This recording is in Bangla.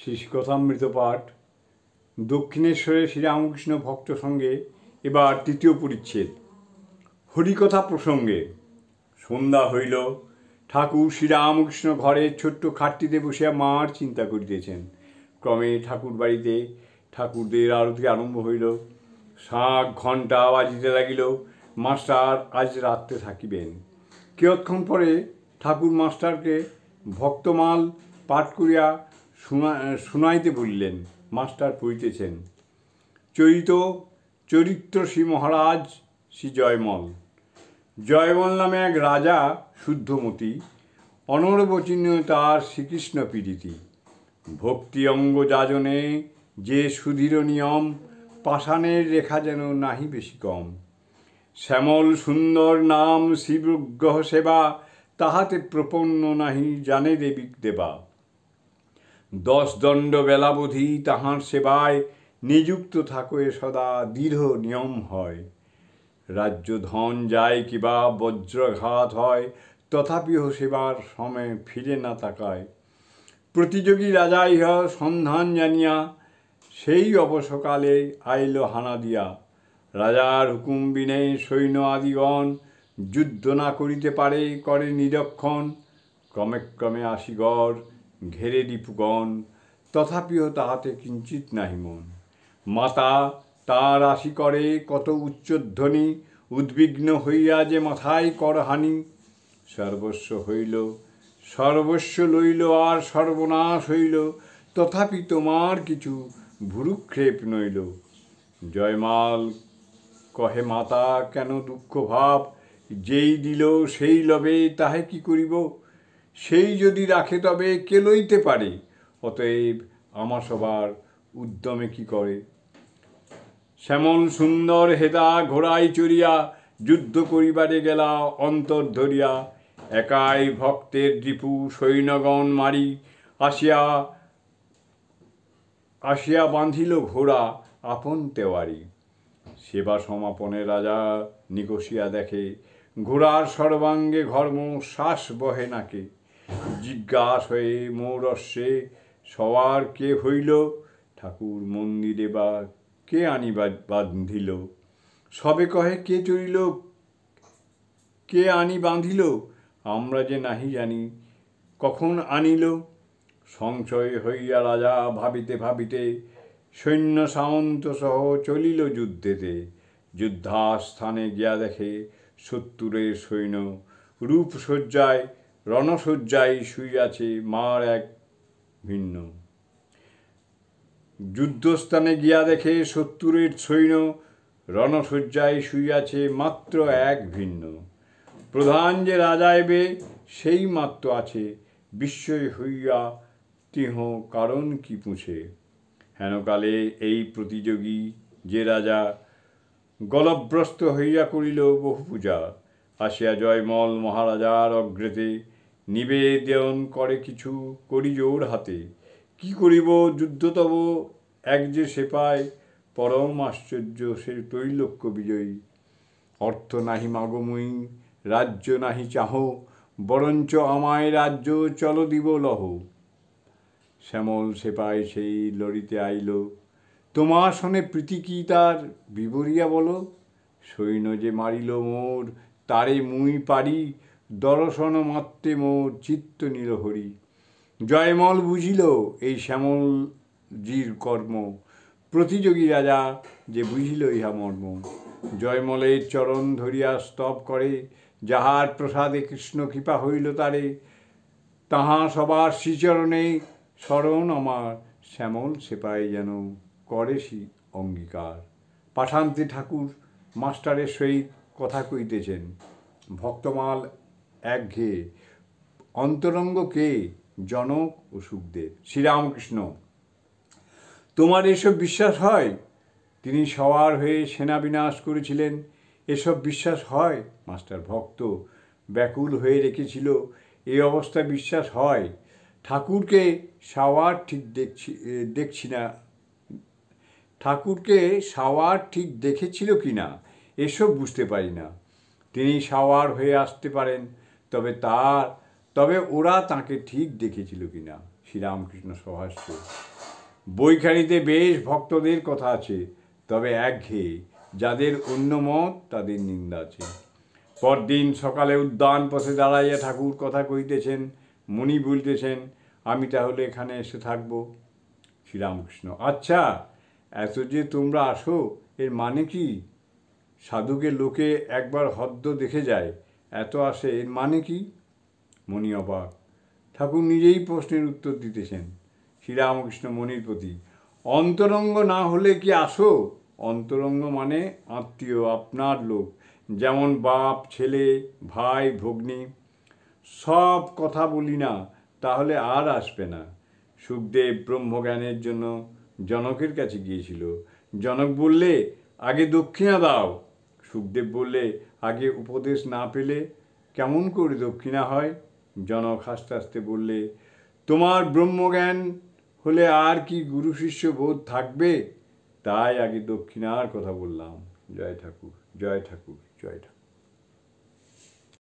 শ্রী কথামৃত পাঠ দক্ষিণেশ্বরে শ্রীরামকৃষ্ণ ভক্ত সঙ্গে এবার তৃতীয় পরিচ্ছেদ। হরিকথা প্রসঙ্গে সন্ধ্যা হইল। ঠাকুর শ্রীরামকৃষ্ণ ঘরের ছোট্ট খাটটিতে বসিয়া মার চিন্তা করিতেছেন। ক্রমে ঠাকুর বাড়িতে ঠাকুরদের আরতি আরম্ভ হইল। শাঁখ ঘণ্টা বাজিতে লাগিল। মাস্টার আজ রাত্রে থাকিবেন। কিয়ৎক্ষণ পরে ঠাকুর মাস্টারকে ভক্তমাল পাঠ করিয়া শুনাইতে বলিলেন। মাস্টার পড়িতেছেন। চরিত্র শ্রী মহারাজ শ্রী জয়মল। জয়মল নামে এক রাজা শুদ্ধমতি, অনর্বচনীয় তার শ্রীকৃষ্ণ পীড়িতি। ভক্তি অঙ্গ যাজনে যে সুধীর নিয়ম, পাষাণের রেখা যেন নাহি বেশি কম। শ্যামল সুন্দর নাম শিবগ্রহ সেবা, তাহাতে প্রপন্ন নাহি জানে দেবিক দেবা। 10 দণ্ড বেলাবধি তাহার সেবায়, নিযুক্ত থাকোয়ে সদা দৃঢ় নিয়ম হয়। রাজ্য ধন যায় কিবা বজ্রঘাত হয়, তথাপিও সেবার সময় ফিরে না তাকায়। প্রতিযোগী রাজা ইহা সন্ধান জানিয়া, সেই অবসকালে আইল হানা দিয়া। রাজার হুকুম বিনে সৈন্য আদিগণ, যুদ্ধ না করিতে পারে করে নিরক্ষণ। ক্রমে ক্রমে আসিগড় ঘেরে রিপুগণ, তথাপিও তাহাতে কিঞ্চিত নাহি মন। মাতা তার আসি করে কত উচ্চধ্বনি, উদ্বিগ্ন হইয়া যে মাথায় করহানি। সর্বস্ব লইল আর সর্বনাশ হইল, তথাপি তোমার কিছু ভুরুক্ষেপ নইল। জয়মাল কহে মাতা কেন দুঃখ ভাব, যেই দিল সেই লবে তাহে কি করিব। সেই যদি রাখে তবে কে লইতে পারে, অতএব আমার সবার উদ্যমে কি করে। শ্যামল সুন্দর হেদা ঘোড়ায় চড়িয়া, যুদ্ধ করিবারে গেলা অন্তর ধরিয়া। একাই ভক্তের রিপু সৈন্যগণ মারি, আসিয়া বাঁধিল ঘোড়া আপন তেওয়ারি। সেবা সমাপনে রাজা নিকষিয়া দেখে, ঘোড়ার সর্বাঙ্গে ঘর্ম শ্বাস বহে নাকে। জিজ্ঞাস হয়ে মৌরস্যে সবার কে হইল, ঠাকুর মন্দিরে বা কে আনি বাঁধিল। সবে কহে কে চড়িল কে আনি বাঁধিল, আমরা যে নাহি জানি কখন আনিল। সংশয় হইয়া রাজা ভাবিতে ভাবিতে, সৈন্য সামন্ত সহ চলিল যুদ্ধেতে। যুদ্ধাস্থানে গিয়া দেখে শত্রুরের সৈন্য, রূপসজ্জায় রণসজ্জায় শুইয়াছে মার এক ভিন্ন। যুদ্ধস্থানে গিয়া দেখে শত্রুরের সৈন্য, রণসজ্জায় শুইয়াছে মাত্র এক ভিন্ন। প্রধান যে রাজা এবে সেই মাত্র আছে, বিস্ময় হইয়া তিহ কারণ কি পুছে। হেনকালে এই প্রতিযোগী যে রাজা, গলভ্রস্ত হইয়া করিল বহু পূজা। আসিয়া জয়মল মহারাজার অগ্রেতে, নিবেদন করে কিছু করি জোর হাতে। কি করিব যুদ্ধ তব এক যে সেপায়, পরম আশ্চর্য সে ত্রৈলোক্য বিজয়ী। অর্থ নাহি মাগো মুই, রাজ্য নাহি চাহ, বরঞ্চ আমায় রাজ্য চল দিব লহ। শ্যামল সেপাই সেই লড়িতে আইল, তোমার সনে প্রীতি কি তার বিবরিয়া বলো। সৈন্য যে মারিল মোর, তারে মুই পারি, দর্শন মাত্রে মোর চিত্ত নিল হরি। জয়মল বুঝিল এই শ্যামলজির কর্ম, প্রতিযোগী রাজা যে বুঝিল ইহা মর্ম। জয়মলের চরণ ধরিয়া স্তব করে, যাহার প্রসাদে কৃষ্ণ কৃপা হইল তারে। তাহা সবার শ্রীচরণে শরণ আমার, শ্যামল সেপাই যেন করেছি অঙ্গীকার। পাঠান্তে ঠাকুর মাস্টারের সহিত কথা কইতেছেন। ভক্তমাল একঘেয়ে। অন্তরঙ্গ কে? জনক ও সুখদেব। শ্রীরামকৃষ্ণ, তোমার এসব বিশ্বাস হয়? তিনি সওয়ার হয়ে সেনা বিনাশ করেছিলেন, এসব বিশ্বাস হয়? মাস্টার, ভক্ত ব্যাকুল হয়ে রেখেছিল, এই অবস্থা বিশ্বাস হয়? ঠাকুরকে সাওয়ার ঠিক দেখেছিল কি না এসব বুঝতে পারি না। তিনি সাওয়ার হয়ে আসতে পারেন, তবে ওরা তাঁকে ঠিক দেখেছিল কি না। শ্রীরামকৃষ্ণ সভাষ্য। বইখানিতে বেশ ভক্তদের কথা আছে, তবে একঘেয়ে, যাদের অন্য মত তাদের নিন্দা আছে। পরদিন সকালে উদ্যান পথে দাঁড়াইয়া ঠাকুর কথা কইতেছেন, মুনি বলতেছেন, আমি তাহলে এখানে এসে থাকবো। শ্রীরামকৃষ্ণ, আচ্ছা, এত যে তোমরা আসো এর মানে কি? সাধুকে লোকে একবার হদ্দ দেখে যায়, এত আসে এর মানে কি? মণি অবাক। ঠাকুর নিজেই প্রশ্নের উত্তর দিতেছেন। শ্রীরামকৃষ্ণ মণির প্রতি, অন্তরঙ্গ না হলে কি আসো? অন্তরঙ্গ মানে আত্মীয়, আপনার লোক, যেমন বাপ, ছেলে, ভাই, ভগ্নী। সব কথা বলি না, তাহলে আর আসবে না। সুখদেব ব্রহ্মজ্ঞানের জন্য জনকের কাছে গিয়েছিল। জনক বললে, আগে দক্ষিণা দাও। সুখদেব বললে, আগে উপদেশ না পেলে কেমন করে দক্ষিণা হয়? জনক হাসতে হাসতে বললে, তোমার ব্রহ্মজ্ঞান হলে আর কি গুরু শিষ্য বোধ থাকবে? তাই আগে দক্ষিণার কথা বললাম। জয় ঠাকুর, জয় ঠাকুর, জয় ঠাকুর।